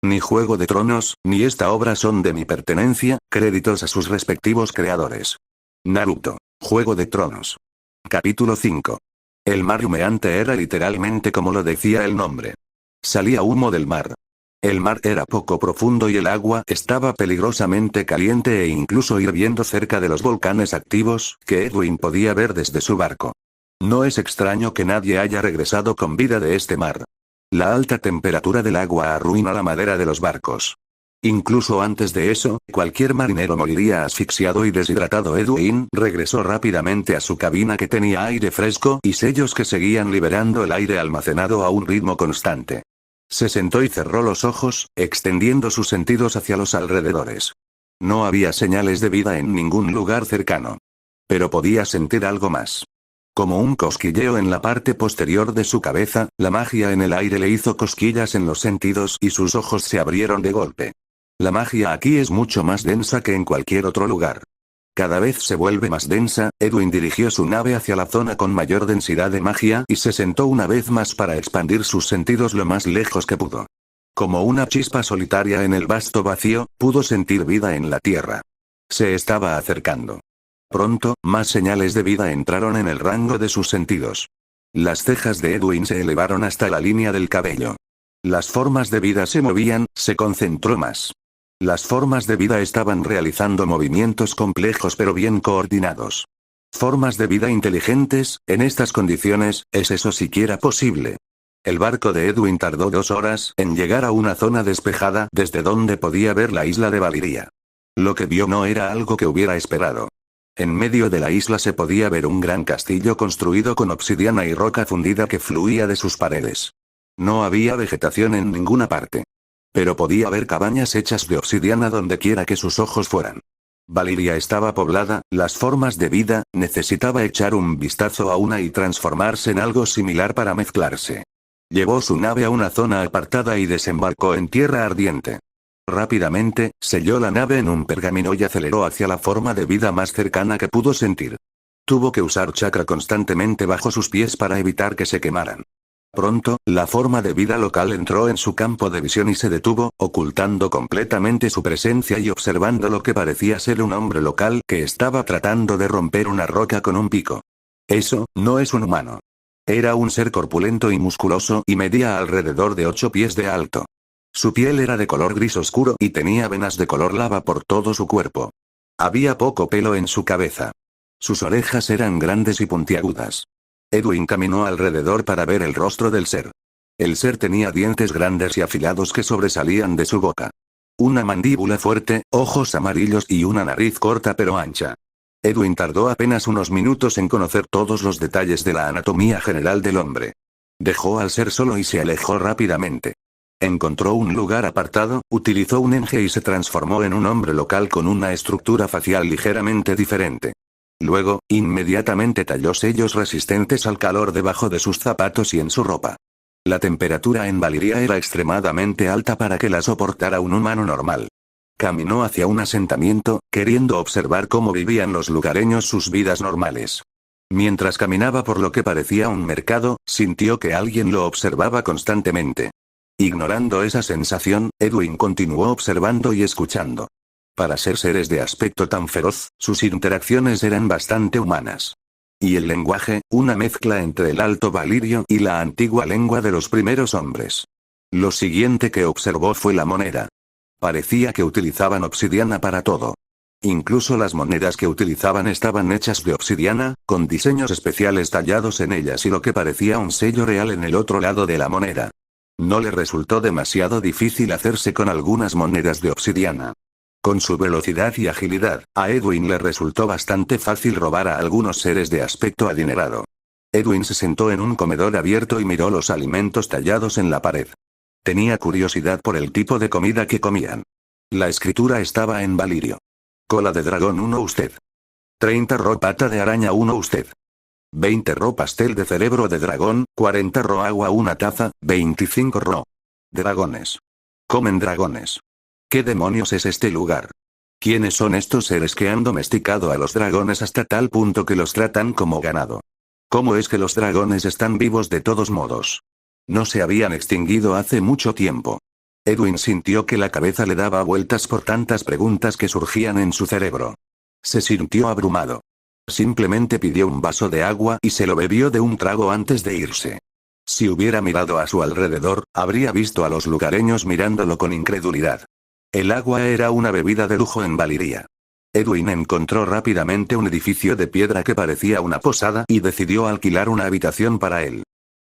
Ni Juego de Tronos, ni esta obra son de mi pertenencia, créditos a sus respectivos creadores. Naruto. Juego de Tronos. Capítulo 5. El mar humeante era literalmente como lo decía el nombre. Salía humo del mar. El mar era poco profundo y el agua estaba peligrosamente caliente e incluso hirviendo cerca de los volcanes activos, que Edwin podía ver desde su barco. No es extraño que nadie haya regresado con vida de este mar. La alta temperatura del agua arruina la madera de los barcos. Incluso antes de eso, cualquier marinero moriría asfixiado y deshidratado. Edwin regresó rápidamente a su cabina que tenía aire fresco y sellos que seguían liberando el aire almacenado a un ritmo constante. Se sentó y cerró los ojos, extendiendo sus sentidos hacia los alrededores. No había señales de vida en ningún lugar cercano. Pero podía sentir algo más. Como un cosquilleo en la parte posterior de su cabeza, la magia en el aire le hizo cosquillas en los sentidos y sus ojos se abrieron de golpe. La magia aquí es mucho más densa que en cualquier otro lugar. Cada vez se vuelve más densa. Edwin dirigió su nave hacia la zona con mayor densidad de magia y se sentó una vez más para expandir sus sentidos lo más lejos que pudo. Como una chispa solitaria en el vasto vacío, pudo sentir vida en la tierra. Se estaba acercando. Pronto, más señales de vida entraron en el rango de sus sentidos. Las cejas de Edwin se elevaron hasta la línea del cabello. Las formas de vida se movían, se concentró más. Las formas de vida estaban realizando movimientos complejos pero bien coordinados. Formas de vida inteligentes, en estas condiciones, ¿es eso siquiera posible? El barco de Edwin tardó 2 horas en llegar a una zona despejada desde donde podía ver la isla de Valiria. Lo que vio no era algo que hubiera esperado. En medio de la isla se podía ver un gran castillo construido con obsidiana y roca fundida que fluía de sus paredes. No había vegetación en ninguna parte. Pero podía ver cabañas hechas de obsidiana donde quiera que sus ojos fueran. Valiria estaba poblada, las formas de vida, necesitaba echar un vistazo a una y transformarse en algo similar para mezclarse. Llevó su nave a una zona apartada y desembarcó en tierra ardiente. Rápidamente, selló la nave en un pergamino y aceleró hacia la forma de vida más cercana que pudo sentir. Tuvo que usar chakra constantemente bajo sus pies para evitar que se quemaran. Pronto, la forma de vida local entró en su campo de visión y se detuvo, ocultando completamente su presencia y observando lo que parecía ser un hombre local que estaba tratando de romper una roca con un pico. Eso, no es un humano. Era un ser corpulento y musculoso y medía alrededor de 8 pies de alto. Su piel era de color gris oscuro y tenía venas de color lava por todo su cuerpo. Había poco pelo en su cabeza. Sus orejas eran grandes y puntiagudas. Edwin caminó alrededor para ver el rostro del ser. El ser tenía dientes grandes y afilados que sobresalían de su boca. Una mandíbula fuerte, ojos amarillos y una nariz corta pero ancha. Edwin tardó apenas unos minutos en conocer todos los detalles de la anatomía general del hombre. Dejó al ser solo y se alejó rápidamente. Encontró un lugar apartado, utilizó un enge y se transformó en un hombre local con una estructura facial ligeramente diferente. Luego, inmediatamente talló sellos resistentes al calor debajo de sus zapatos y en su ropa. La temperatura en Valiria era extremadamente alta para que la soportara un humano normal. Caminó hacia un asentamiento, queriendo observar cómo vivían los lugareños sus vidas normales. Mientras caminaba por lo que parecía un mercado, sintió que alguien lo observaba constantemente. Ignorando esa sensación, Edwin continuó observando y escuchando. Para ser seres de aspecto tan feroz, sus interacciones eran bastante humanas. Y el lenguaje, una mezcla entre el Alto Valirio y la antigua lengua de los primeros hombres. Lo siguiente que observó fue la moneda. Parecía que utilizaban obsidiana para todo. Incluso las monedas que utilizaban estaban hechas de obsidiana, con diseños especiales tallados en ellas y lo que parecía un sello real en el otro lado de la moneda. No le resultó demasiado difícil hacerse con algunas monedas de obsidiana. Con su velocidad y agilidad, a Edwin le resultó bastante fácil robar a algunos seres de aspecto adinerado. Edwin se sentó en un comedor abierto y miró los alimentos tallados en la pared. Tenía curiosidad por el tipo de comida que comían. La escritura estaba en valirio. Cola de dragón 1 usted. 30 ro pata de araña 1 usted. 20 ro pastel de cerebro de dragón, 40 ro agua 1 taza, 25 ro. Dragones. Comen dragones. ¿Qué demonios es este lugar? ¿Quiénes son estos seres que han domesticado a los dragones hasta tal punto que los tratan como ganado? ¿Cómo es que los dragones están vivos de todos modos? No se habían extinguido hace mucho tiempo. Edwin sintió que la cabeza le daba vueltas por tantas preguntas que surgían en su cerebro. Se sintió abrumado. Simplemente pidió un vaso de agua y se lo bebió de un trago antes de irse. Si hubiera mirado a su alrededor, habría visto a los lugareños mirándolo con incredulidad. El agua era una bebida de lujo en Valiria. Edwin encontró rápidamente un edificio de piedra que parecía una posada y decidió alquilar una habitación para él.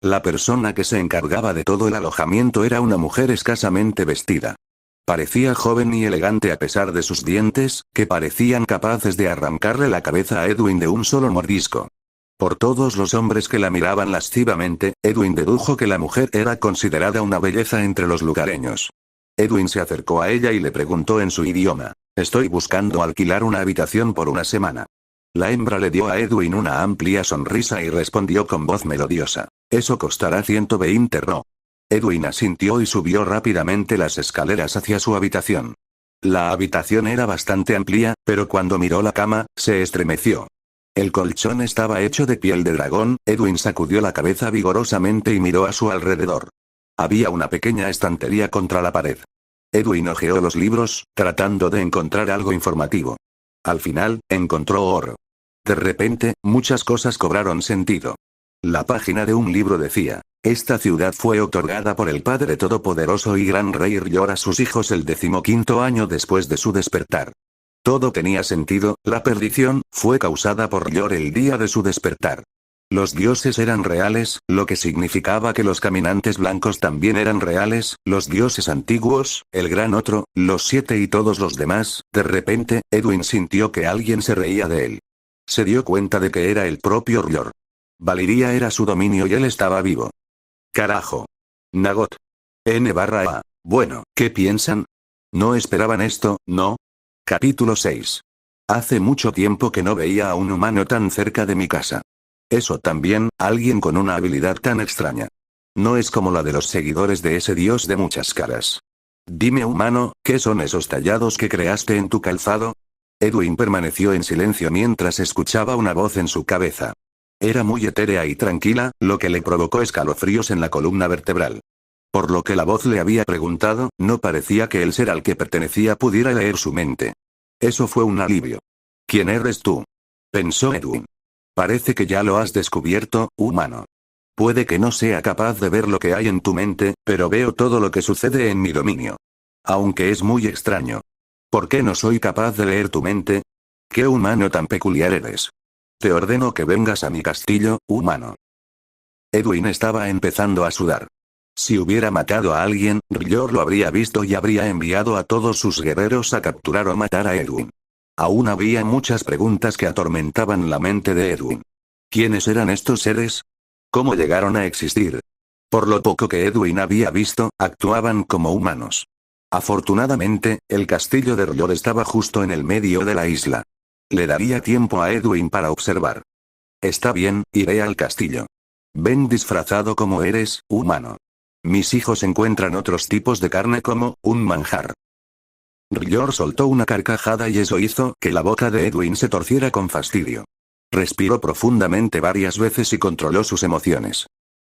La persona que se encargaba de todo el alojamiento era una mujer escasamente vestida. Parecía joven y elegante a pesar de sus dientes, que parecían capaces de arrancarle la cabeza a Edwin de un solo mordisco. Por todos los hombres que la miraban lascivamente, Edwin dedujo que la mujer era considerada una belleza entre los lugareños. Edwin se acercó a ella y le preguntó en su idioma: «Estoy buscando alquilar una habitación por una semana». La hembra le dio a Edwin una amplia sonrisa y respondió con voz melodiosa: «Eso costará 120 ro». Edwin asintió y subió rápidamente las escaleras hacia su habitación. La habitación era bastante amplia, pero cuando miró la cama, se estremeció. El colchón estaba hecho de piel de dragón. Edwin sacudió la cabeza vigorosamente y miró a su alrededor. Había una pequeña estantería contra la pared. Edwin hojeó los libros, tratando de encontrar algo informativo. Al final, encontró oro. De repente, muchas cosas cobraron sentido. La página de un libro decía: «Esta ciudad fue otorgada por el Padre Todopoderoso y Gran Rey R'lyeh a sus hijos el 15º año después de su despertar». Todo tenía sentido. La perdición fue causada por R'lyeh el día de su despertar. Los dioses eran reales, lo que significaba que los caminantes blancos también eran reales, los dioses antiguos, el gran otro, los 7 y todos los demás. De repente, Edwin sintió que alguien se reía de él. Se dio cuenta de que era el propio R'lyeh. Valiria era su dominio y él estaba vivo. Carajo. Nagot. N/A. Bueno, ¿qué piensan? ¿No esperaban esto, no? Capítulo 6. Hace mucho tiempo que no veía a un humano tan cerca de mi casa. Eso también, alguien con una habilidad tan extraña. No es como la de los seguidores de ese dios de muchas caras. Dime, humano, ¿qué son esos tallados que creaste en tu calzado? Edwin permaneció en silencio mientras escuchaba una voz en su cabeza. Era muy etérea y tranquila, lo que le provocó escalofríos en la columna vertebral. Por lo que la voz le había preguntado, no parecía que el ser al que pertenecía pudiera leer su mente. Eso fue un alivio. ¿Quién eres tú?, pensó Edwin. Parece que ya lo has descubierto, humano. Puede que no sea capaz de ver lo que hay en tu mente, pero veo todo lo que sucede en mi dominio. Aunque es muy extraño. ¿Por qué no soy capaz de leer tu mente? ¿Qué humano tan peculiar eres? Te ordeno que vengas a mi castillo, humano. Edwin estaba empezando a sudar. Si hubiera matado a alguien, R'lyeh lo habría visto y habría enviado a todos sus guerreros a capturar o matar a Edwin. Aún había muchas preguntas que atormentaban la mente de Edwin. ¿Quiénes eran estos seres? ¿Cómo llegaron a existir? Por lo poco que Edwin había visto, actuaban como humanos. Afortunadamente, el castillo de R'lyeh estaba justo en el medio de la isla. Le daría tiempo a Edwin para observar. Está bien, iré al castillo. Ven disfrazado como eres, humano. Mis hijos encuentran otros tipos de carne como un manjar. R'lyeh soltó una carcajada y eso hizo que la boca de Edwin se torciera con fastidio. Respiró profundamente varias veces y controló sus emociones.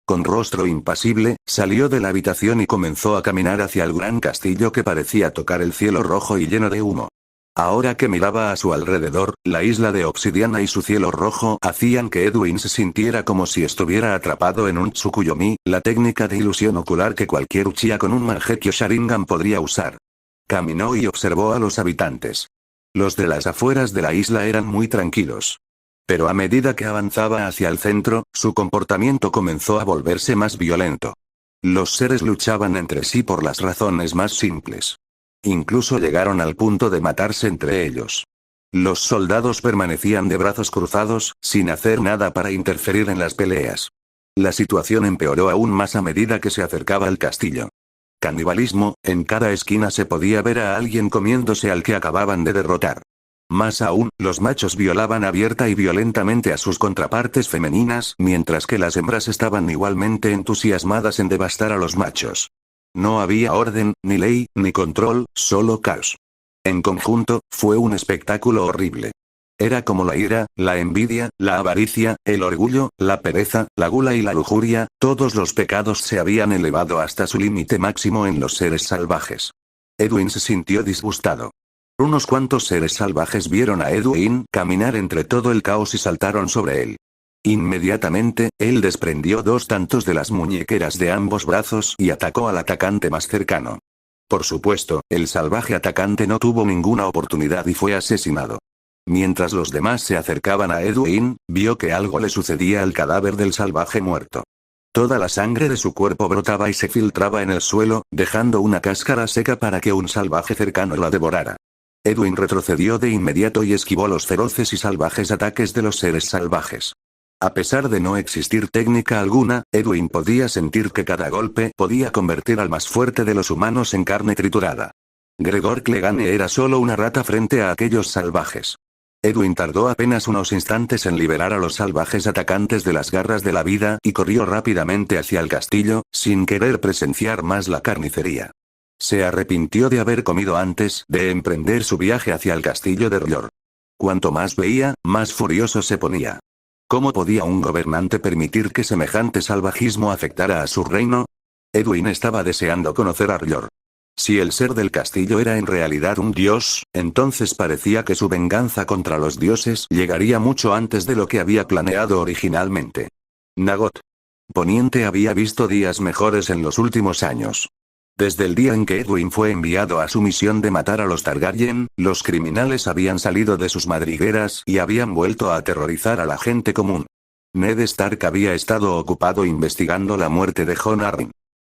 Con rostro impasible, salió de la habitación y comenzó a caminar hacia el gran castillo que parecía tocar el cielo rojo y lleno de humo. Ahora que miraba a su alrededor, la isla de obsidiana y su cielo rojo hacían que Edwin se sintiera como si estuviera atrapado en un Tsukuyomi, la técnica de ilusión ocular que cualquier Uchiha con un Mangekyo Sharingan podría usar. Caminó y observó a los habitantes. Los de las afueras de la isla eran muy tranquilos. Pero a medida que avanzaba hacia el centro, su comportamiento comenzó a volverse más violento. Los seres luchaban entre sí por las razones más simples. Incluso llegaron al punto de matarse entre ellos. Los soldados permanecían de brazos cruzados, sin hacer nada para interferir en las peleas. La situación empeoró aún más a medida que se acercaba al castillo. Canibalismo, en cada esquina se podía ver a alguien comiéndose al que acababan de derrotar. Más aún, los machos violaban abierta y violentamente a sus contrapartes femeninas, mientras que las hembras estaban igualmente entusiasmadas en devastar a los machos. No había orden, ni ley, ni control, solo caos. En conjunto, fue un espectáculo horrible. Era como la ira, la envidia, la avaricia, el orgullo, la pereza, la gula y la lujuria, todos los pecados se habían elevado hasta su límite máximo en los seres salvajes. Edwin se sintió disgustado. Unos cuantos seres salvajes vieron a Edwin caminar entre todo el caos y saltaron sobre él. Inmediatamente, él desprendió 2 tantos de las muñequeras de ambos brazos y atacó al atacante más cercano. Por supuesto, el salvaje atacante no tuvo ninguna oportunidad y fue asesinado. Mientras los demás se acercaban a Edwin, vio que algo le sucedía al cadáver del salvaje muerto. Toda la sangre de su cuerpo brotaba y se filtraba en el suelo, dejando una cáscara seca para que un salvaje cercano la devorara. Edwin retrocedió de inmediato y esquivó los feroces y salvajes ataques de los seres salvajes. A pesar de no existir técnica alguna, Edwin podía sentir que cada golpe podía convertir al más fuerte de los humanos en carne triturada. Gregor Clegane era solo una rata frente a aquellos salvajes. Edwin tardó apenas unos instantes en liberar a los salvajes atacantes de las garras de la vida y corrió rápidamente hacia el castillo, sin querer presenciar más la carnicería. Se arrepintió de haber comido antes de emprender su viaje hacia el castillo de R'hllor. Cuanto más veía, más furioso se ponía. ¿Cómo podía un gobernante permitir que semejante salvajismo afectara a su reino? Edwin estaba deseando conocer a R'hllor. Si el ser del castillo era en realidad un dios, entonces parecía que su venganza contra los dioses llegaría mucho antes de lo que había planeado originalmente. Nagot. Poniente había visto días mejores en los últimos años. Desde el día en que Edwin fue enviado a su misión de matar a los Targaryen, los criminales habían salido de sus madrigueras y habían vuelto a aterrorizar a la gente común. Ned Stark había estado ocupado investigando la muerte de Jon Arryn.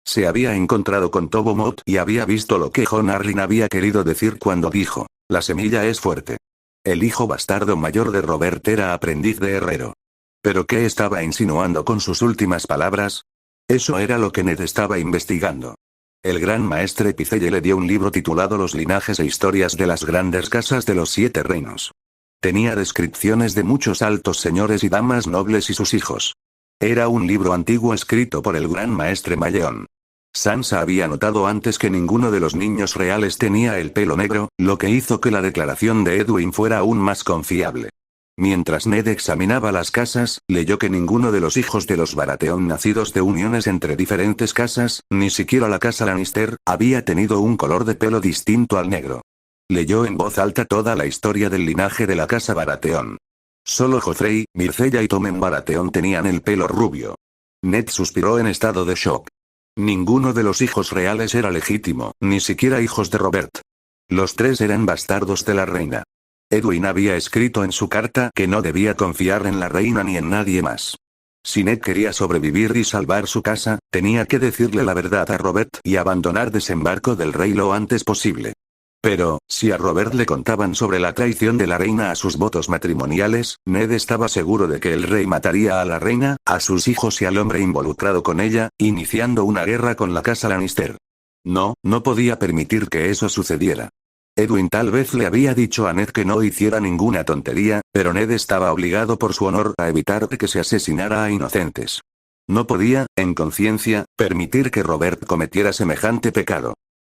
Se había encontrado con Tobbo Mott y había visto lo que Jon Arryn había querido decir cuando dijo, la semilla es fuerte. El hijo bastardo mayor de Robert era aprendiz de herrero. ¿Pero qué estaba insinuando con sus últimas palabras? Eso era lo que Ned estaba investigando. El gran maestre Pycelle le dio un libro titulado Los linajes e historias de las grandes casas de los 7 reinos. Tenía descripciones de muchos altos señores y damas nobles y sus hijos. Era un libro antiguo escrito por el gran maestre Malleón. Sansa había notado antes que ninguno de los niños reales tenía el pelo negro, lo que hizo que la declaración de Edwin fuera aún más confiable. Mientras Ned examinaba las casas, leyó que ninguno de los hijos de los Baratheon nacidos de uniones entre diferentes casas, ni siquiera la casa Lannister, había tenido un color de pelo distinto al negro. Leyó en voz alta toda la historia del linaje de la casa Baratheon. Solo Joffrey, Myrcella y Tommen Baratheon tenían el pelo rubio. Ned suspiró en estado de shock. Ninguno de los hijos reales era legítimo, ni siquiera hijos de Robert. Los 3 eran bastardos de la reina. Edwin había escrito en su carta que no debía confiar en la reina ni en nadie más. Si Ned quería sobrevivir y salvar su casa, tenía que decirle la verdad a Robert y abandonar Desembarco del Rey lo antes posible. Pero, si a Robert le contaban sobre la traición de la reina a sus votos matrimoniales, Ned estaba seguro de que el rey mataría a la reina, a sus hijos y al hombre involucrado con ella, iniciando una guerra con la casa Lannister. No podía permitir que eso sucediera. Edwin tal vez le había dicho a Ned que no hiciera ninguna tontería, pero Ned estaba obligado por su honor a evitar que se asesinara a inocentes. No podía, en conciencia, permitir que Robert cometiera semejante pecado.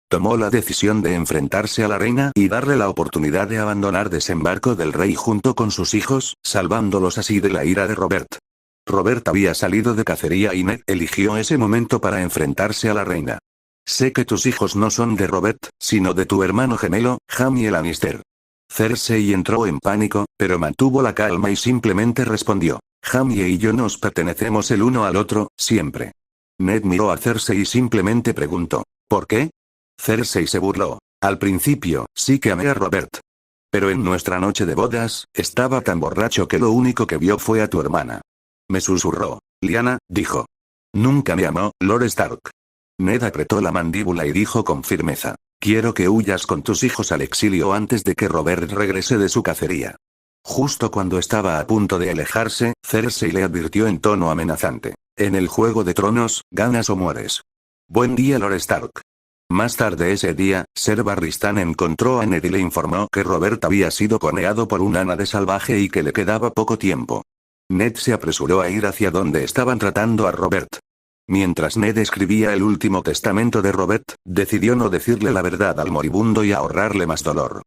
Tomó la decisión de enfrentarse a la reina y darle la oportunidad de abandonar Desembarco del Rey junto con sus hijos, salvándolos así de la ira de Robert. Robert había salido de cacería y Ned eligió ese momento para enfrentarse a la reina. Sé que tus hijos no son de Robert, sino de tu hermano gemelo, Jaime Lannister. Cersei entró en pánico, pero mantuvo la calma y simplemente respondió, Jaime y yo nos pertenecemos el uno al otro, siempre. Ned miró a Cersei y simplemente preguntó, ¿por qué? Cersei se burló. Al principio, sí que amé a Robert. Pero en nuestra noche de bodas, estaba tan borracho que lo único que vio fue a tu hermana. Me susurró. Lyanna, dijo. Nunca me amó, Lord Stark. Ned apretó la mandíbula y dijo con firmeza. Quiero que huyas con tus hijos al exilio antes de que Robert regrese de su cacería. Justo cuando estaba a punto de alejarse, Cersei le advirtió en tono amenazante. En el Juego de Tronos, ganas o mueres. Buen día, Lord Stark. Más tarde ese día, Ser Barristan encontró a Ned y le informó que Robert había sido coneado por un ánade salvaje y que le quedaba poco tiempo. Ned se apresuró a ir hacia donde estaban tratando a Robert. Mientras Ned escribía el último testamento de Robert, decidió no decirle la verdad al moribundo y ahorrarle más dolor.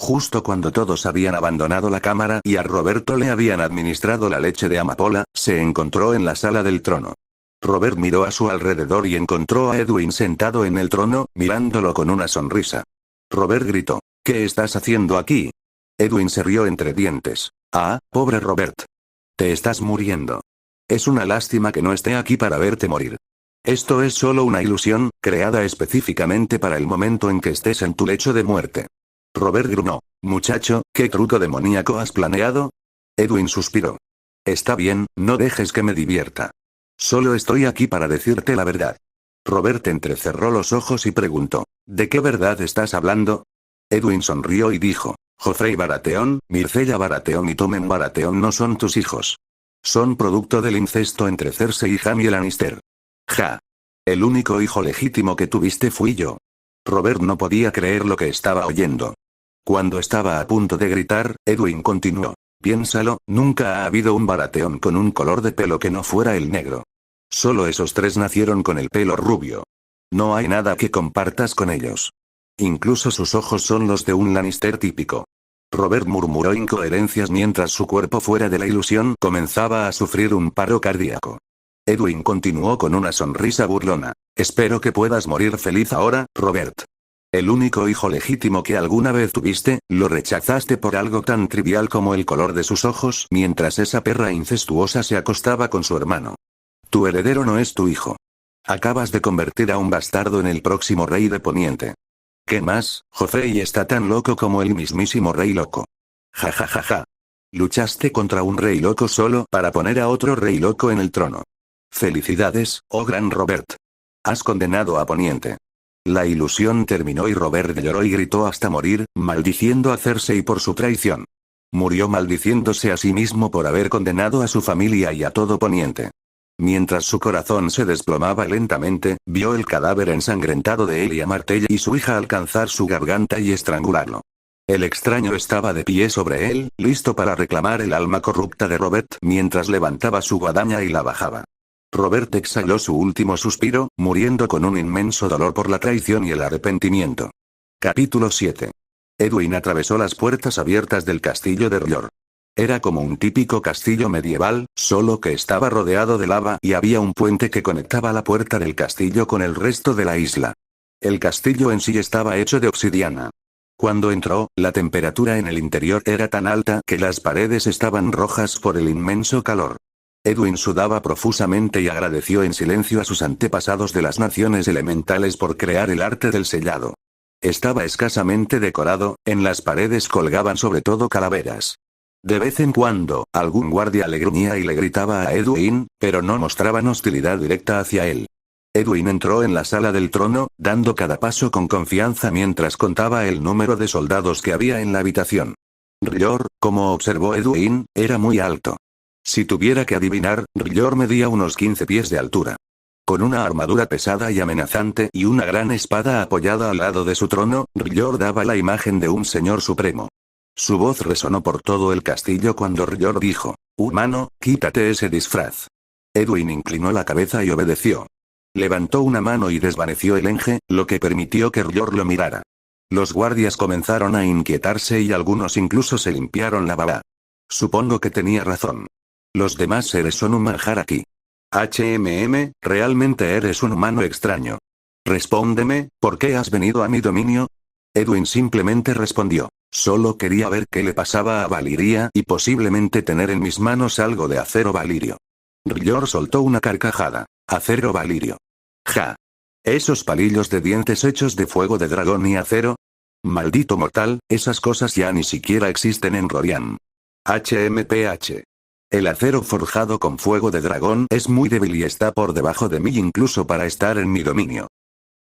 Justo cuando todos habían abandonado la cámara y a Roberto le habían administrado la leche de amapola, se encontró en la sala del trono. Robert miró a su alrededor y encontró a Edwin sentado en el trono, mirándolo con una sonrisa. Robert gritó: ¿Qué estás haciendo aquí? Edwin se rió entre dientes. Ah, pobre Robert. Te estás muriendo. Es una lástima que no esté aquí para verte morir. Esto es solo una ilusión, creada específicamente para el momento en que estés en tu lecho de muerte. Robert gruñó. Muchacho, ¿qué truco demoníaco has planeado? Edwin suspiró. Está bien, no dejes que me divierta. Solo estoy aquí para decirte la verdad. Robert entrecerró los ojos y preguntó: ¿De qué verdad estás hablando? Edwin sonrió y dijo: Joffrey Baratheon, Myrcella Baratheon y Tommen Baratheon no son tus hijos. Son producto del incesto entre Cersei y Jaime Lannister. Ja. El único hijo legítimo que tuviste fui yo. Robert no podía creer lo que estaba oyendo. Cuando estaba a punto de gritar, Edwin continuó: Piénsalo, nunca ha habido un Baratheon con un color de pelo que no fuera el negro. Solo esos tres nacieron con el pelo rubio. No hay nada que compartas con ellos. Incluso sus ojos son los de un Lannister típico. Robert murmuró incoherencias mientras su cuerpo fuera de la ilusión comenzaba a sufrir un paro cardíaco. Edwin continuó con una sonrisa burlona: Espero que puedas morir feliz ahora, Robert. El único hijo legítimo que alguna vez tuviste, lo rechazaste por algo tan trivial como el color de sus ojos mientras esa perra incestuosa se acostaba con su hermano. Tu heredero no es tu hijo. Acabas de convertir a un bastardo en el próximo rey de Poniente. ¿Qué más? Joffrey está tan loco como el mismísimo rey loco. Ja ja ja ja. Luchaste contra un rey loco solo para poner a otro rey loco en el trono. Felicidades, oh gran Robert. Has condenado a Poniente. La ilusión terminó y Robert lloró y gritó hasta morir, maldiciendo a Cersei por su traición. Murió maldiciéndose a sí mismo por haber condenado a su familia y a todo Poniente. Mientras su corazón se desplomaba lentamente, vio el cadáver ensangrentado de Elia Martell y su hija alcanzar su garganta y estrangularlo. El extraño estaba de pie sobre él, listo para reclamar el alma corrupta de Robert mientras levantaba su guadaña y la bajaba. Robert exhaló su último suspiro, muriendo con un inmenso dolor por la traición y el arrepentimiento. Capítulo 7. Edwin atravesó las puertas abiertas del castillo de R'hllor. Era como un típico castillo medieval, solo que estaba rodeado de lava y había un puente que conectaba la puerta del castillo con el resto de la isla. El castillo en sí estaba hecho de obsidiana. Cuando entró, la temperatura en el interior era tan alta que las paredes estaban rojas por el inmenso calor. Edwin sudaba profusamente y agradeció en silencio a sus antepasados de las naciones elementales por crear el arte del sellado. Estaba escasamente decorado, en las paredes colgaban sobre todo calaveras. De vez en cuando, algún guardia le gruñía y le gritaba a Edwin, pero no mostraban hostilidad directa hacia él. Edwin entró en la sala del trono, dando cada paso con confianza mientras contaba el número de soldados que había en la habitación. R'hllor, como observó Edwin, era muy alto. Si tuviera que adivinar, R'hllor medía unos 15 pies de altura. Con una armadura pesada y amenazante y una gran espada apoyada al lado de su trono, R'hllor daba la imagen de un señor supremo. Su voz resonó por todo el castillo cuando R'hllor dijo: «Humano, quítate ese disfraz». Edwin inclinó la cabeza y obedeció. Levantó una mano y desvaneció el enje, lo que permitió que R'hllor lo mirara. Los guardias comenzaron a inquietarse y algunos incluso se limpiaron la baba. Supongo que tenía razón. Los demás seres son un manjar aquí. ¿Realmente eres un humano extraño? Respóndeme, ¿por qué has venido a mi dominio? Edwin simplemente respondió: solo quería ver qué le pasaba a Valiria y posiblemente tener en mis manos algo de acero valirio. R'hllor soltó una carcajada. Acero valirio. Ja. ¿Esos palillos de dientes hechos de fuego de dragón y acero? Maldito mortal, esas cosas ya ni siquiera existen en Rorian. HMPH. El acero forjado con fuego de dragón es muy débil y está por debajo de mí incluso para estar en mi dominio.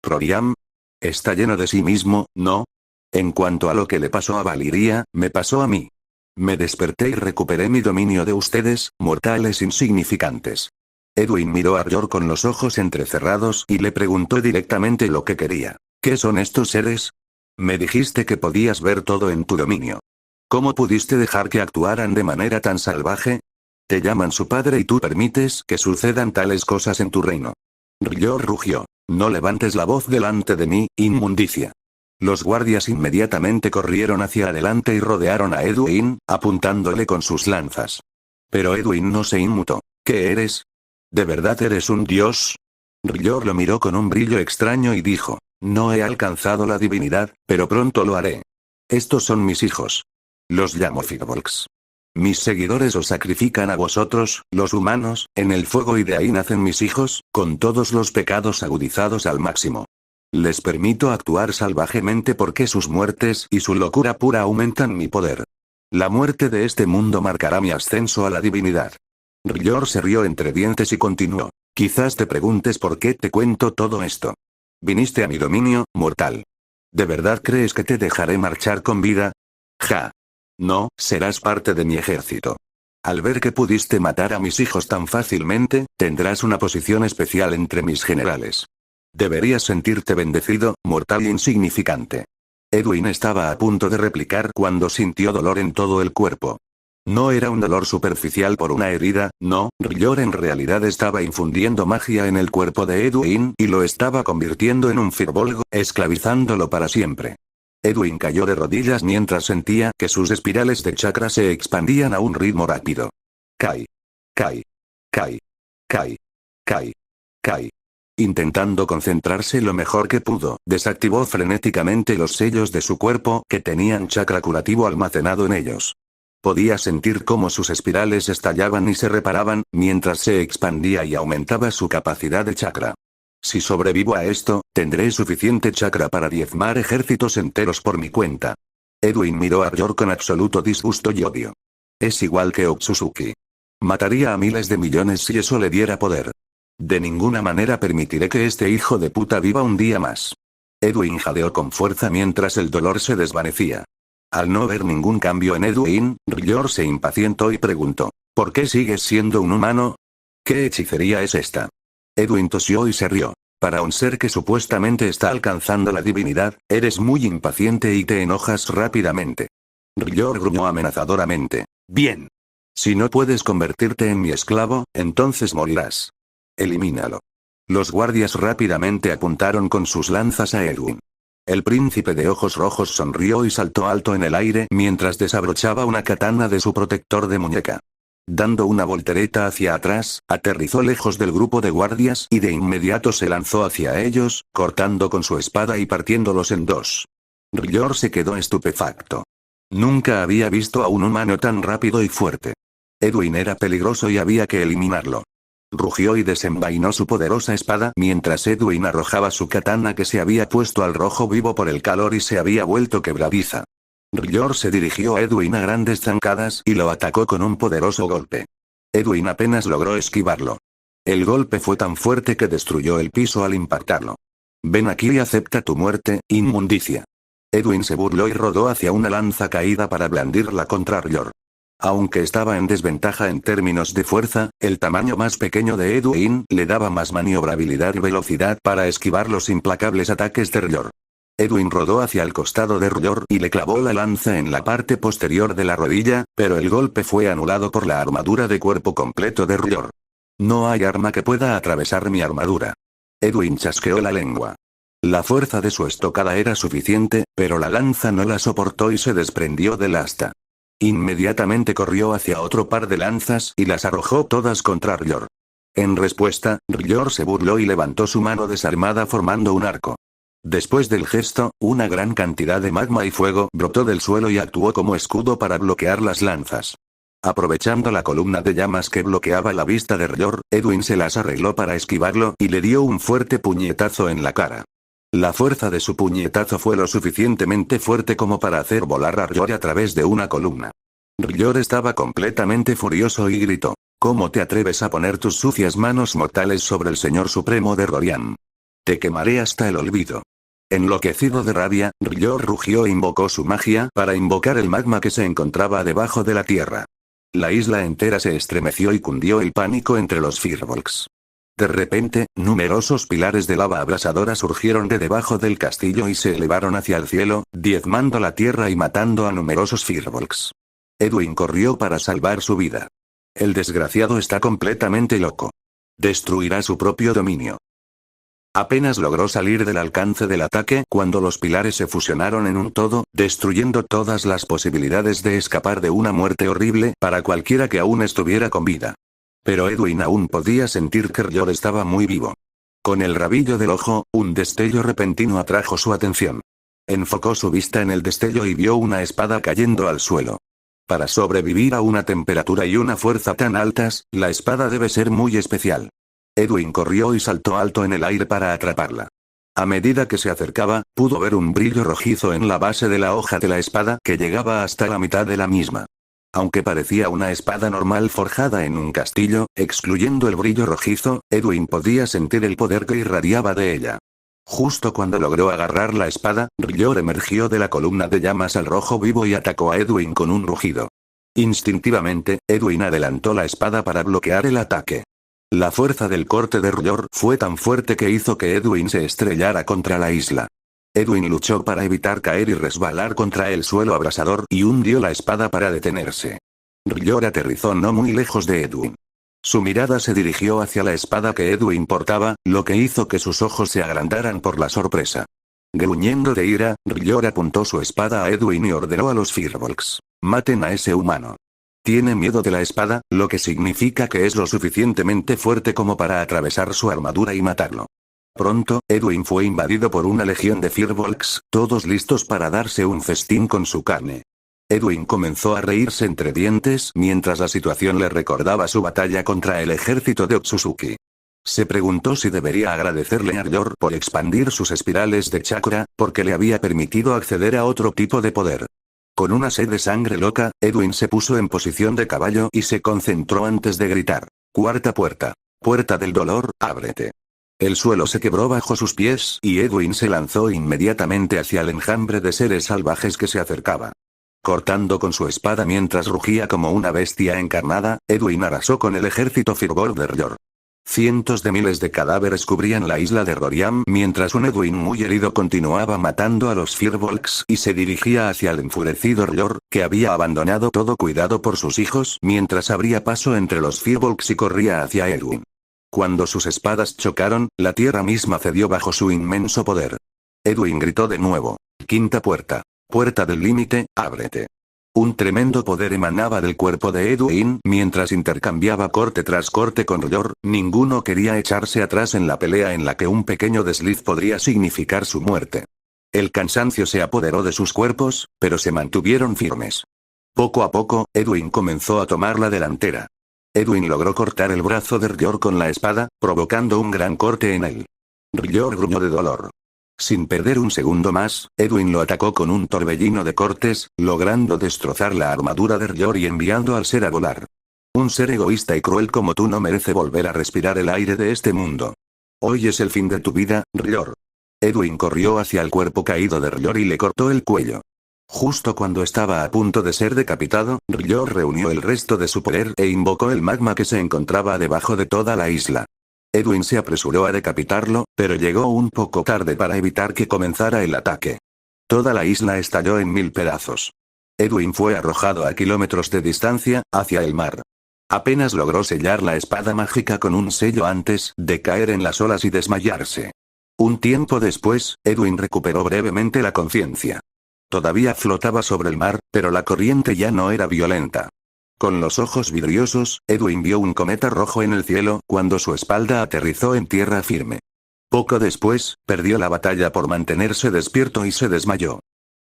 Rorian. Está lleno de sí mismo, ¿no? En cuanto a lo que le pasó a Valiria, me pasó a mí. Me desperté y recuperé mi dominio de ustedes, mortales insignificantes. Edwin miró a R'hllor con los ojos entrecerrados y le preguntó directamente lo que quería. ¿Qué son estos seres? Me dijiste que podías ver todo en tu dominio. ¿Cómo pudiste dejar que actuaran de manera tan salvaje? Te llaman su padre y tú permites que sucedan tales cosas en tu reino. R'hllor rugió. No levantes la voz delante de mí, inmundicia. Los guardias inmediatamente corrieron hacia adelante y rodearon a Edwin, apuntándole con sus lanzas. Pero Edwin no se inmutó. ¿Qué eres? ¿De verdad eres un dios? R'yor lo miró con un brillo extraño y dijo, no he alcanzado la divinidad, pero pronto lo haré. Estos son mis hijos. Los llamo Firbolgs. Mis seguidores os sacrifican a vosotros, los humanos, en el fuego y de ahí nacen mis hijos, con todos los pecados agudizados al máximo. Les permito actuar salvajemente porque sus muertes y su locura pura aumentan mi poder. La muerte de este mundo marcará mi ascenso a la divinidad. R'yor se rió entre dientes y continuó. Quizás te preguntes por qué te cuento todo esto. Viniste a mi dominio, mortal. ¿De verdad crees que te dejaré marchar con vida? Ja. No, serás parte de mi ejército. Al ver que pudiste matar a mis hijos tan fácilmente, tendrás una posición especial entre mis generales. Deberías sentirte bendecido, mortal insignificante. Edwin estaba a punto de replicar cuando sintió dolor en todo el cuerpo. No era un dolor superficial por una herida, no, R'yor en realidad estaba infundiendo magia en el cuerpo de Edwin y lo estaba convirtiendo en un Firbolg, esclavizándolo para siempre. Edwin cayó de rodillas mientras sentía que sus espirales de chakra se expandían a un ritmo rápido. Kai. Kai. Kai. Kai. Kai. Kai. Intentando concentrarse lo mejor que pudo, desactivó frenéticamente los sellos de su cuerpo que tenían chakra curativo almacenado en ellos. Podía sentir cómo sus espirales estallaban y se reparaban, mientras se expandía y aumentaba su capacidad de chakra. Si sobrevivo a esto, tendré suficiente chakra para diezmar ejércitos enteros por mi cuenta. Edwin miró a R'yor con absoluto disgusto y odio. Es igual que Otsutsuki. Mataría a miles de millones si eso le diera poder. De ninguna manera permitiré que este hijo de puta viva un día más. Edwin jadeó con fuerza mientras el dolor se desvanecía. Al no ver ningún cambio en Edwin, R'yor se impacientó y preguntó, ¿por qué sigues siendo un humano? ¿Qué hechicería es esta? Edwin tosió y se rió. Para un ser que supuestamente está alcanzando la divinidad, eres muy impaciente y te enojas rápidamente. R'yor gruñó amenazadoramente. Bien. Si no puedes convertirte en mi esclavo, entonces morirás. Elimínalo. Los guardias rápidamente apuntaron con sus lanzas a Edwin. El príncipe de ojos rojos sonrió y saltó alto en el aire mientras desabrochaba una katana de su protector de muñeca. Dando una voltereta hacia atrás, aterrizó lejos del grupo de guardias y de inmediato se lanzó hacia ellos, cortando con su espada y partiéndolos en dos. R'yor se quedó estupefacto. Nunca había visto a un humano tan rápido y fuerte. Edwin era peligroso y había que eliminarlo. Rugió y desenvainó su poderosa espada mientras Edwin arrojaba su katana que se había puesto al rojo vivo por el calor y se había vuelto quebradiza. R'yor se dirigió a Edwin a grandes zancadas y lo atacó con un poderoso golpe. Edwin apenas logró esquivarlo. El golpe fue tan fuerte que destruyó el piso al impactarlo. Ven aquí y acepta tu muerte, inmundicia. Edwin se burló y rodó hacia una lanza caída para blandirla contra R'yor. Aunque estaba en desventaja en términos de fuerza, el tamaño más pequeño de Edwin le daba más maniobrabilidad y velocidad para esquivar los implacables ataques de R'yor. Edwin rodó hacia el costado de R'yor y le clavó la lanza en la parte posterior de la rodilla, pero el golpe fue anulado por la armadura de cuerpo completo de R'yor. No hay arma que pueda atravesar mi armadura. Edwin chasqueó la lengua. La fuerza de su estocada era suficiente, pero la lanza no la soportó y se desprendió del asta. Inmediatamente corrió hacia otro par de lanzas y las arrojó todas contra R'yor. En respuesta, R'yor se burló y levantó su mano desarmada formando un arco. Después del gesto, una gran cantidad de magma y fuego brotó del suelo y actuó como escudo para bloquear las lanzas. Aprovechando la columna de llamas que bloqueaba la vista de R'yor, Edwin se las arregló para esquivarlo y le dio un fuerte puñetazo en la cara. La fuerza de su puñetazo fue lo suficientemente fuerte como para hacer volar a R'yor a través de una columna. R'yor estaba completamente furioso y gritó. ¿Cómo te atreves a poner tus sucias manos mortales sobre el Señor Supremo de Rorian? Te quemaré hasta el olvido. Enloquecido de rabia, R'yor rugió e invocó su magia para invocar el magma que se encontraba debajo de la tierra. La isla entera se estremeció y cundió el pánico entre los Firbolgs. De repente, numerosos pilares de lava abrasadora surgieron de debajo del castillo y se elevaron hacia el cielo, diezmando la tierra y matando a numerosos Firbolgs. Edwin corrió para salvar su vida. El desgraciado está completamente loco. Destruirá su propio dominio. Apenas logró salir del alcance del ataque cuando los pilares se fusionaron en un todo, destruyendo todas las posibilidades de escapar de una muerte horrible para cualquiera que aún estuviera con vida. Pero Edwin aún podía sentir que R'yor estaba muy vivo. Con el rabillo del ojo, un destello repentino atrajo su atención. Enfocó su vista en el destello y vio una espada cayendo al suelo. Para sobrevivir a una temperatura y una fuerza tan altas, la espada debe ser muy especial. Edwin corrió y saltó alto en el aire para atraparla. A medida que se acercaba, pudo ver un brillo rojizo en la base de la hoja de la espada que llegaba hasta la mitad de la misma. Aunque parecía una espada normal forjada en un castillo, excluyendo el brillo rojizo, Edwin podía sentir el poder que irradiaba de ella. Justo cuando logró agarrar la espada, R'yor emergió de la columna de llamas al rojo vivo y atacó a Edwin con un rugido. Instintivamente, Edwin adelantó la espada para bloquear el ataque. La fuerza del corte de R'yor fue tan fuerte que hizo que Edwin se estrellara contra la isla. Edwin luchó para evitar caer y resbalar contra el suelo abrasador y hundió la espada para detenerse. R'yor aterrizó no muy lejos de Edwin. Su mirada se dirigió hacia la espada que Edwin portaba, lo que hizo que sus ojos se agrandaran por la sorpresa. Gruñendo de ira, R'yor apuntó su espada a Edwin y ordenó a los Firbolgs: «Maten a ese humano». Tiene miedo de la espada, lo que significa que es lo suficientemente fuerte como para atravesar su armadura y matarlo. Pronto, Edwin fue invadido por una legión de Firbolgs, todos listos para darse un festín con su carne. Edwin comenzó a reírse entre dientes mientras la situación le recordaba su batalla contra el ejército de Otsutsuki. Se preguntó si debería agradecerle a R'yor por expandir sus espirales de chakra, porque le había permitido acceder a otro tipo de poder. Con una sed de sangre loca, Edwin se puso en posición de caballo y se concentró antes de gritar: «Cuarta puerta. Puerta del dolor, ábrete». El suelo se quebró bajo sus pies y Edwin se lanzó inmediatamente hacia el enjambre de seres salvajes que se acercaba. Cortando con su espada mientras rugía como una bestia encarnada, Edwin arrasó con el ejército Firbolg de R'yor. Cientos de miles de cadáveres cubrían la isla de Roriam mientras un Edwin muy herido continuaba matando a los Firbolgs y se dirigía hacia el enfurecido R'yor, que había abandonado todo cuidado por sus hijos mientras abría paso entre los Firbolgs y corría hacia Edwin. Cuando sus espadas chocaron, la tierra misma cedió bajo su inmenso poder. Edwin gritó de nuevo: «Quinta puerta. Puerta del límite, ábrete». Un tremendo poder emanaba del cuerpo de Edwin mientras intercambiaba corte tras corte con R'yor. Ninguno quería echarse atrás en la pelea en la que un pequeño desliz podría significar su muerte. El cansancio se apoderó de sus cuerpos, pero se mantuvieron firmes. Poco a poco, Edwin comenzó a tomar la delantera. Edwin logró cortar el brazo de R'yor con la espada, provocando un gran corte en él. R'yor gruñó de dolor. Sin perder un segundo más, Edwin lo atacó con un torbellino de cortes, logrando destrozar la armadura de R'yor y enviando al ser a volar. Un ser egoísta y cruel como tú no merece volver a respirar el aire de este mundo. Hoy es el fin de tu vida, R'yor. Edwin corrió hacia el cuerpo caído de R'yor y le cortó el cuello. Justo cuando estaba a punto de ser decapitado, R'yor reunió el resto de su poder e invocó el magma que se encontraba debajo de toda la isla. Edwin se apresuró a decapitarlo, pero llegó un poco tarde para evitar que comenzara el ataque. Toda la isla estalló en 1000 pedazos. Edwin fue arrojado a kilómetros de distancia, hacia el mar. Apenas logró sellar la espada mágica con un sello antes de caer en las olas y desmayarse. Un tiempo después, Edwin recuperó brevemente la conciencia. Todavía flotaba sobre el mar, pero la corriente ya no era violenta. Con los ojos vidriosos, Edwin vio un cometa rojo en el cielo cuando su espalda aterrizó en tierra firme. Poco después, perdió la batalla por mantenerse despierto y se desmayó.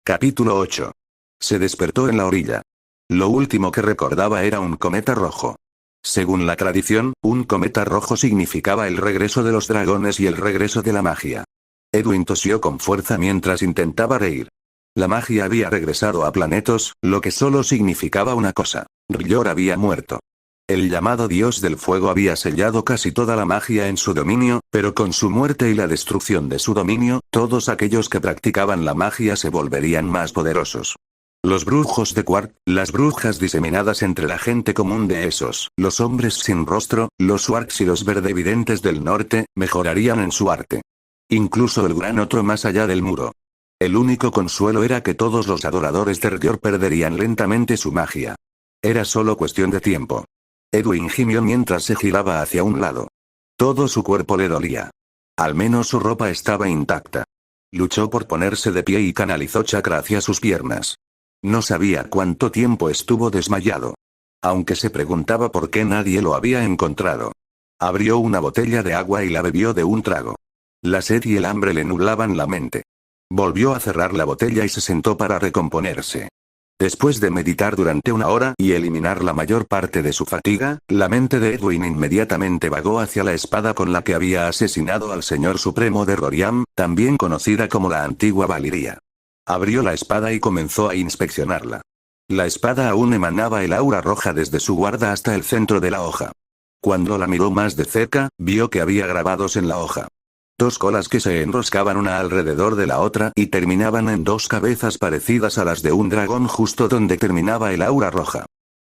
Capítulo 8. Se despertó en la orilla. Lo último que recordaba era un cometa rojo. Según la tradición, un cometa rojo significaba el regreso de los dragones y el regreso de la magia. Edwin tosió con fuerza mientras intentaba reír. La magia había regresado a Planetos, lo que solo significaba una cosa: R'yor había muerto. El llamado dios del fuego había sellado casi toda la magia en su dominio, pero con su muerte y la destrucción de su dominio, todos aquellos que practicaban la magia se volverían más poderosos. Los brujos de Quart, las brujas diseminadas entre la gente común de Esos, los hombres sin rostro, los Wargs y los verdevidentes del norte, mejorarían en su arte. Incluso el gran otro más allá del muro. El único consuelo era que todos los adoradores de R'yor perderían lentamente su magia. Era solo cuestión de tiempo. Edwin gimió mientras se giraba hacia un lado. Todo su cuerpo le dolía. Al menos su ropa estaba intacta. Luchó por ponerse de pie y canalizó chakra hacia sus piernas. No sabía cuánto tiempo estuvo desmayado. Aunque se preguntaba por qué nadie lo había encontrado. Abrió una botella de agua y la bebió de un trago. La sed y el hambre le nublaban la mente. Volvió a cerrar la botella y se sentó para recomponerse. Después de meditar durante una hora y eliminar la mayor parte de su fatiga, la mente de Edwin inmediatamente vagó hacia la espada con la que había asesinado al Señor Supremo de Roriam, también conocida como la antigua Valiria. Abrió la espada y comenzó a inspeccionarla. La espada aún emanaba el aura roja desde su guarda hasta el centro de la hoja. Cuando la miró más de cerca, vio que había grabados en la hoja. Dos colas que se enroscaban una alrededor de la otra y terminaban en dos cabezas parecidas a las de un dragón justo donde terminaba el aura roja.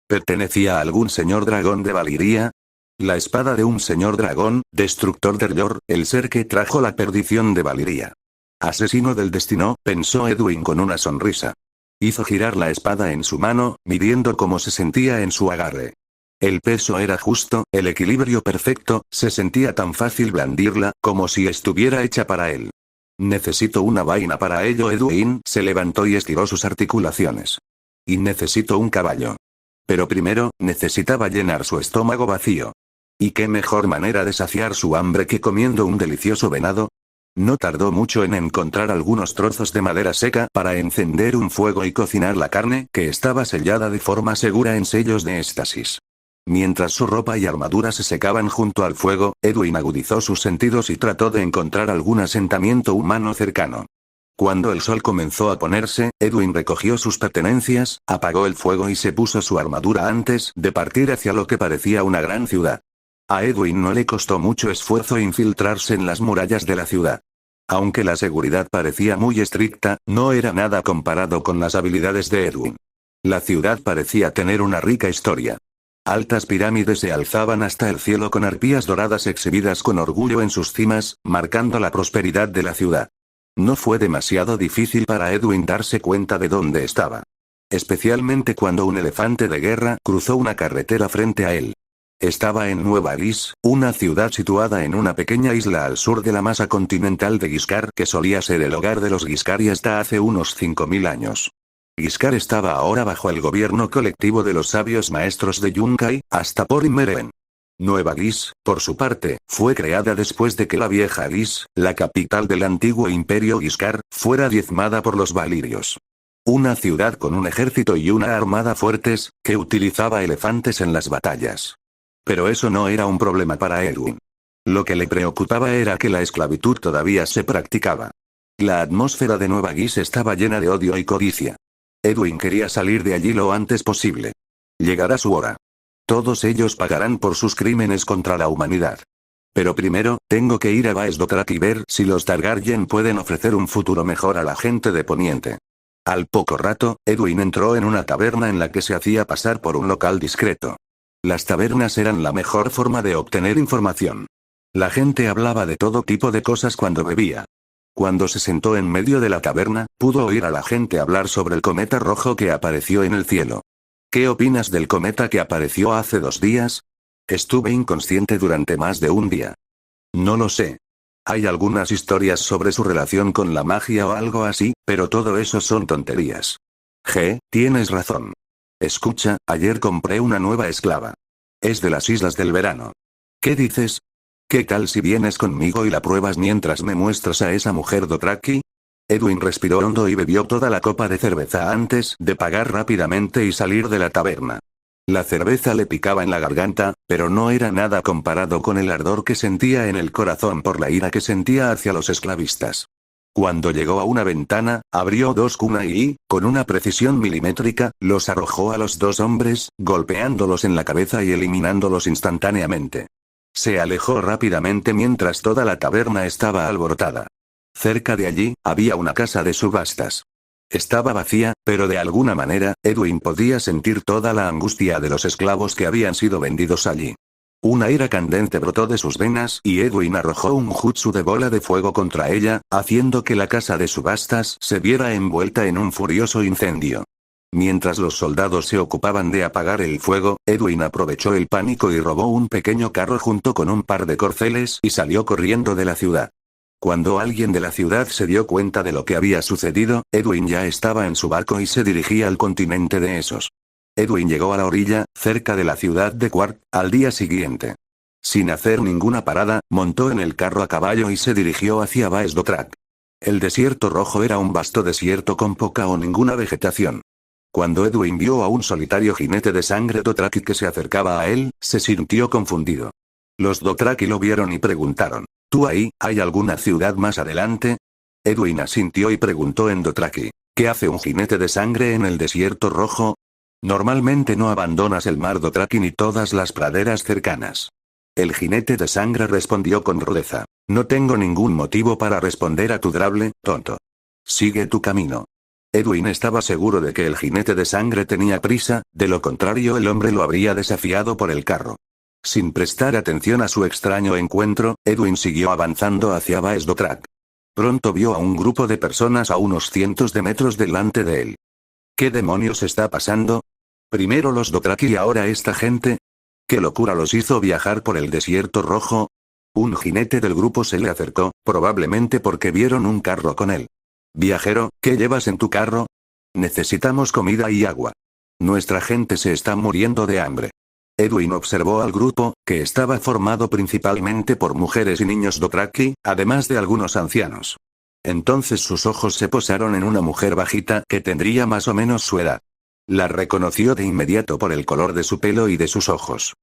¿Pertenecía a algún señor dragón de Valiria? La espada de un señor dragón, destructor de R'hllor, el ser que trajo la perdición de Valiria. Asesino del destino, pensó Edwin con una sonrisa. Hizo girar la espada en su mano, midiendo cómo se sentía en su agarre. El peso era justo, el equilibrio perfecto, se sentía tan fácil blandirla, como si estuviera hecha para él. Necesito una vaina para ello. Edwin se levantó y estiró sus articulaciones. Y necesito un caballo. Pero primero, necesitaba llenar su estómago vacío. ¿Y qué mejor manera de saciar su hambre que comiendo un delicioso venado? No tardó mucho en encontrar algunos trozos de madera seca para encender un fuego y cocinar la carne, que estaba sellada de forma segura en sellos de éxtasis. Mientras su ropa y armadura se secaban junto al fuego, Edwin agudizó sus sentidos y trató de encontrar algún asentamiento humano cercano. Cuando el sol comenzó a ponerse, Edwin recogió sus pertenencias, apagó el fuego y se puso su armadura antes de partir hacia lo que parecía una gran ciudad. A Edwin no le costó mucho esfuerzo infiltrarse en las murallas de la ciudad. Aunque la seguridad parecía muy estricta, no era nada comparado con las habilidades de Edwin. La ciudad parecía tener una rica historia. Altas pirámides se alzaban hasta el cielo con arpías doradas exhibidas con orgullo en sus cimas, marcando la prosperidad de la ciudad. No fue demasiado difícil para Edwin darse cuenta de dónde estaba. Especialmente cuando un elefante de guerra cruzó una carretera frente a él. Estaba en Nueva Lis, una ciudad situada en una pequeña isla al sur de la masa continental de Guiscar que solía ser el hogar de los Guiscari hasta hace unos 5000 años. Guiscar estaba ahora bajo el gobierno colectivo de los sabios maestros de Yunkai, hasta por Meren. Nueva Lis, por su parte, fue creada después de que la vieja Lis, la capital del antiguo imperio Guiscar, fuera diezmada por los valirios. Una ciudad con un ejército y una armada fuertes, que utilizaba elefantes en las batallas. Pero eso no era un problema para Edwin. Lo que le preocupaba era que la esclavitud todavía se practicaba. La atmósfera de Nueva Guis estaba llena de odio y codicia. Edwin quería salir de allí lo antes posible. Llegará su hora. Todos ellos pagarán por sus crímenes contra la humanidad. Pero primero, tengo que ir a Vaes Dothrak y ver si los Targaryen pueden ofrecer un futuro mejor a la gente de Poniente. Al poco rato, Edwin entró en una taberna en la que se hacía pasar por un local discreto. Las tabernas eran la mejor forma de obtener información. La gente hablaba de todo tipo de cosas cuando bebía. Cuando se sentó en medio de la taberna, pudo oír a la gente hablar sobre el cometa rojo que apareció en el cielo. ¿Qué opinas del cometa que apareció hace 2 días? Estuve inconsciente durante más de un día. No lo sé. Hay algunas historias sobre su relación con la magia o algo así, pero todo eso son tonterías. Tienes razón. Escucha, ayer compré una nueva esclava. Es de las Islas del Verano. ¿Qué dices? ¿Qué tal si vienes conmigo y la pruebas mientras me muestras a esa mujer Dothraki? Edwin respiró hondo y bebió toda la copa de cerveza antes de pagar rápidamente y salir de la taberna. La cerveza le picaba en la garganta, pero no era nada comparado con el ardor que sentía en el corazón por la ira que sentía hacia los esclavistas. Cuando llegó a una ventana, abrió 2 kunai y, con una precisión milimétrica, los arrojó a los 2 hombres, golpeándolos en la cabeza y eliminándolos instantáneamente. Se alejó rápidamente mientras toda la taberna estaba alborotada. Cerca de allí, había una casa de subastas. Estaba vacía, pero de alguna manera, Edwin podía sentir toda la angustia de los esclavos que habían sido vendidos allí. Una ira candente brotó de sus venas y Edwin arrojó un jutsu de bola de fuego contra ella, haciendo que la casa de subastas se viera envuelta en un furioso incendio. Mientras los soldados se ocupaban de apagar el fuego, Edwin aprovechó el pánico y robó un pequeño carro junto con un par de corceles y salió corriendo de la ciudad. Cuando alguien de la ciudad se dio cuenta de lo que había sucedido, Edwin ya estaba en su barco y se dirigía al continente de Esos. Edwin llegó a la orilla, cerca de la ciudad de Quark, al día siguiente. Sin hacer ninguna parada, montó en el carro a caballo y se dirigió hacia Baes Dothrak. El desierto rojo era un vasto desierto con poca o ninguna vegetación. Cuando Edwin vio a un solitario jinete de sangre Dothraki que se acercaba a él, se sintió confundido. Los Dothraki lo vieron y preguntaron: ¿Tú ahí, hay alguna ciudad más adelante? Edwin asintió y preguntó en Dothraki: ¿Qué hace un jinete de sangre en el desierto rojo? Normalmente no abandonas el mar Dothraki ni todas las praderas cercanas. El jinete de sangre respondió con rudeza: No tengo ningún motivo para responder a tu drable, tonto. Sigue tu camino. Edwin estaba seguro de que el jinete de sangre tenía prisa, de lo contrario el hombre lo habría desafiado por el carro. Sin prestar atención a su extraño encuentro, Edwin siguió avanzando hacia Baes Dothrak. Pronto vio a un grupo de personas a unos cientos de metros delante de él. ¿Qué demonios está pasando? Primero los Dothraki y ahora esta gente. ¿Qué locura los hizo viajar por el desierto rojo? Un jinete del grupo se le acercó, probablemente porque vieron un carro con él. Viajero, ¿qué llevas en tu carro? Necesitamos comida y agua. Nuestra gente se está muriendo de hambre. Edwin observó al grupo, que estaba formado principalmente por mujeres y niños Dothraki, además de algunos ancianos. Entonces sus ojos se posaron en una mujer bajita que tendría más o menos su edad. La reconoció de inmediato por el color de su pelo y de sus ojos.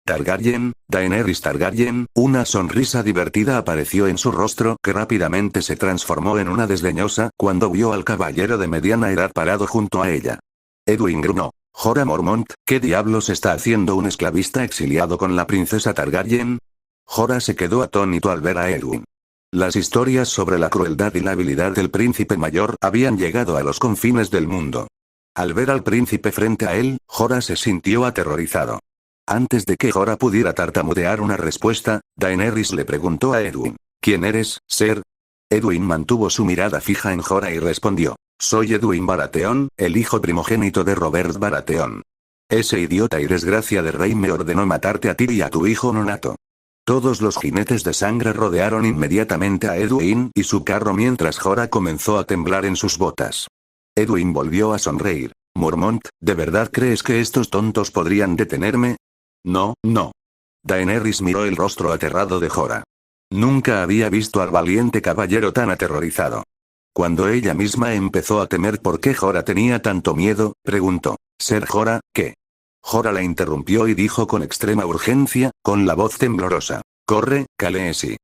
Targaryen, Daenerys Targaryen, una sonrisa divertida apareció en su rostro que rápidamente se transformó en una desdeñosa cuando vio al caballero de mediana edad parado junto a ella. Edwin gruñó: Jorah Mormont, ¿qué diablos está haciendo un esclavista exiliado con la princesa Targaryen? Jorah se quedó atónito al ver a Edwin. Las historias sobre la crueldad y la habilidad del príncipe mayor habían llegado a los confines del mundo. Al ver al príncipe frente a él, Jorah se sintió aterrorizado. Antes de que Jorah pudiera tartamudear una respuesta, Daenerys le preguntó a Edwin: ¿Quién eres, ser? Edwin mantuvo su mirada fija en Jorah y respondió: Soy Edwin Baratheon, el hijo primogénito de Robert Baratheon. Ese idiota y desgracia de rey me ordenó matarte a ti y a tu hijo nonato. Todos los jinetes de sangre rodearon inmediatamente a Edwin y su carro mientras Jorah comenzó a temblar en sus botas. Edwin volvió a sonreír. Mormont, ¿de verdad crees que estos tontos podrían detenerme? No, no. Daenerys miró el rostro aterrado de Jorah. Nunca había visto al valiente caballero tan aterrorizado. Cuando ella misma empezó a temer por qué Jorah tenía tanto miedo, preguntó: ¿Ser Jorah, qué? Jorah la interrumpió y dijo con extrema urgencia, con la voz temblorosa: Corre, Khaleesi.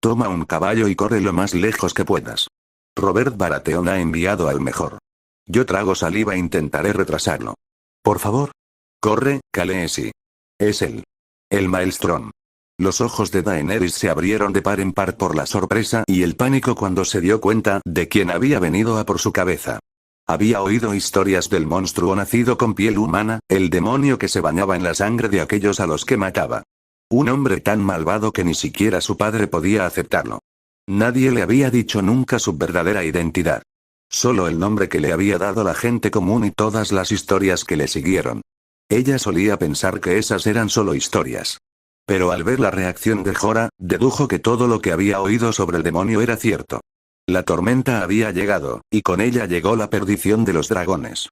Toma un caballo y corre lo más lejos que puedas. Robert Baratheon ha enviado al mejor. Yo trago saliva e intentaré retrasarlo. Por favor. Corre, Khaleesi. Es él. El Maelstrom. Los ojos de Daenerys se abrieron de par en par por la sorpresa y el pánico cuando se dio cuenta de quién había venido a por su cabeza. Había oído historias del monstruo nacido con piel humana, el demonio que se bañaba en la sangre de aquellos a los que mataba. Un hombre tan malvado que ni siquiera su padre podía aceptarlo. Nadie le había dicho nunca su verdadera identidad. Solo el nombre que le había dado la gente común y todas las historias que le siguieron. Ella solía pensar que esas eran solo historias. Pero al ver la reacción de Jorah, dedujo que todo lo que había oído sobre el demonio era cierto. La tormenta había llegado, y con ella llegó la perdición de los dragones.